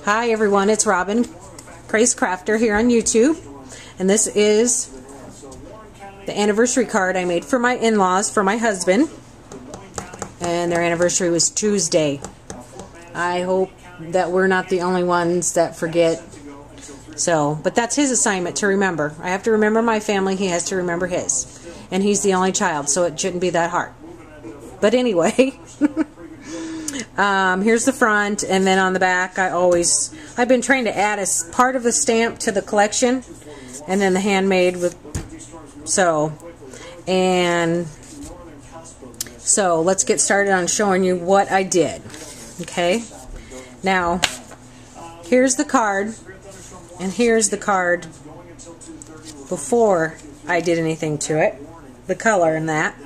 Hi everyone, it's Robbin XOXO here on YouTube, and this is the anniversary card I made for my in-laws for my husband, and their anniversary was Tuesday. I hope that we're not the only ones that forget. So, but that's his assignment to remember. I have to remember my family, he has to remember his. And he's the only child, so it shouldn't be that hard. But anyway, here's the front, and then on the back I've been trying to add a part of the stamp to the collection, and then the handmade with, so let's get started on showing you what I did. Okay, now here's the card, and here's the card before I did anything to it, the color and that.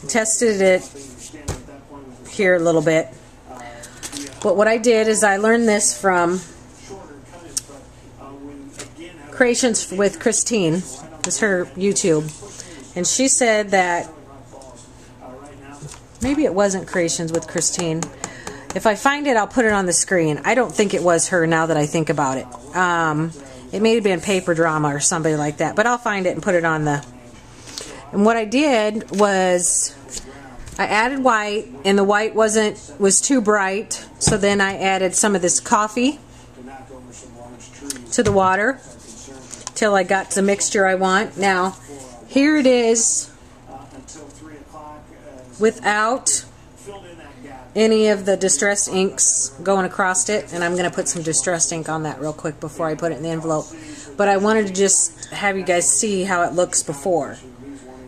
Tested it here a little bit, but what I did is I learned this from Creations with Christine. It's her YouTube, and she said that maybe it wasn't Creations with Christine. If I find it, I'll put it on the screen. I don't think it was her now that I think about it. It may have been Paper Drama or somebody like that, but I'll find it and put it on the... And what I did was I added white, and the white was too bright, so then I added some of this coffee to the water till I got the mixture I want. Now, here it is without any of the distressed inks going across it, and I'm going to put some distressed ink on that real quick before I put it in the envelope. But I wanted to just have you guys see how it looks before.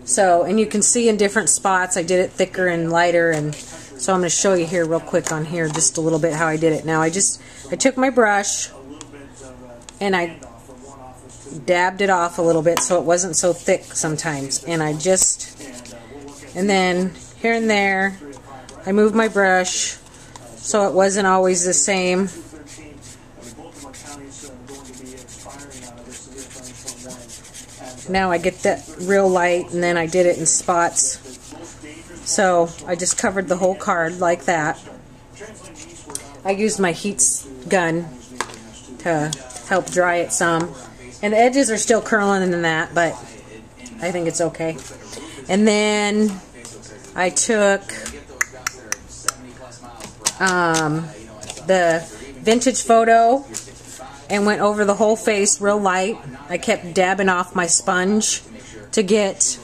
So, and you can see in different spots I did it thicker and lighter, and so I'm going to show you here real quick on here just a little bit how I did it. Now I took my brush and I dabbed it off a little bit so it wasn't so thick sometimes, and and then here and there I moved my brush so it wasn't always the same. Now I get that real light, and then I did it in spots. So I just covered the whole card like that. I used my heat gun to help dry it some. And the edges are still curling in that, but I think it's okay. And then I took the vintage photo and went over the whole face real light. I kept dabbing off my sponge to get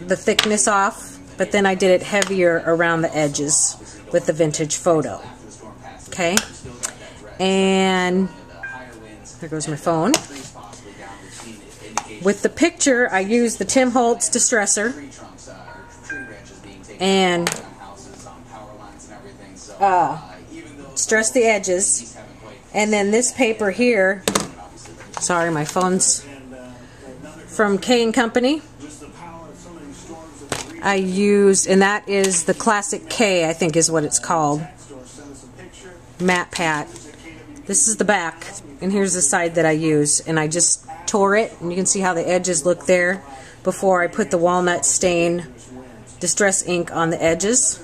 the thickness off, but then I did it heavier around the edges with the vintage photo. Okay, and there goes my phone. With the picture, I used the Tim Holtz Distresser and distress the edges. And then this paper here, sorry, my phone's from K & Company. I used, and that is the Classic K, I think is what it's called. Matte Pat. This is the back, and here's the side that I used. And I just tore it, and you can see how the edges look there before I put the walnut stain distress ink on the edges.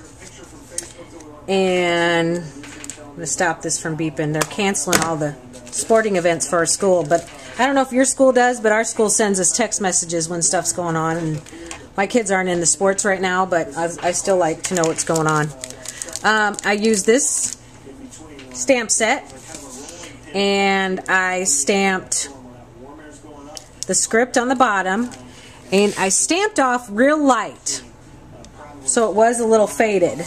And I'm going to stop this from beeping. They're canceling all the sporting events for our school, but I don't know if your school does, but our school sends us text messages when stuff's going on, and my kids aren't in the sports right now, but I still like to know what's going on. I use this stamp set, and I stamped the script on the bottom, and I stamped off real light, so it was a little faded.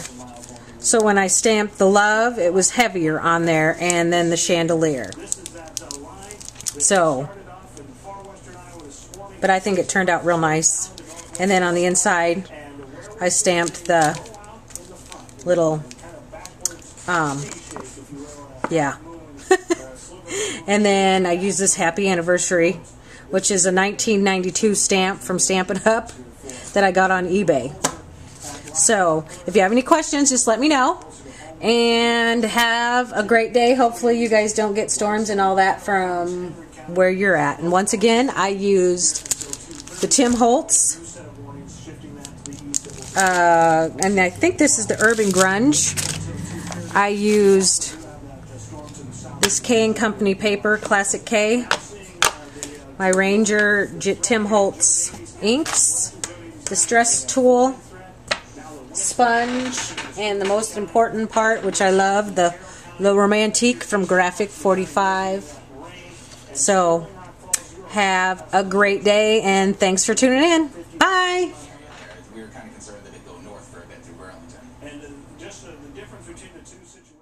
So when I stamped the love, it was heavier on there, and then the chandelier. So, but I think it turned out real nice. And then on the inside, I stamped the little, yeah. And then I used this Happy Anniversary, which is a 1992 stamp from Stampin' Up! That I got on eBay. So, if you have any questions, just let me know. And have a great day. Hopefully you guys don't get storms and all that from where you're at. And once again, I used the Tim Holtz. And I think this is the Urban Grunge. I used This K & Company paper, Classic K. My Ranger Tim Holtz inks. Distress tool. Sponge. And the most important part, which I love, the LaRomantic from Graphic 45. So, have a great day, and thanks for tuning in. Bye! We were kind of concerned that it'd go north for a bit through Burlington. And just the difference between the two situations.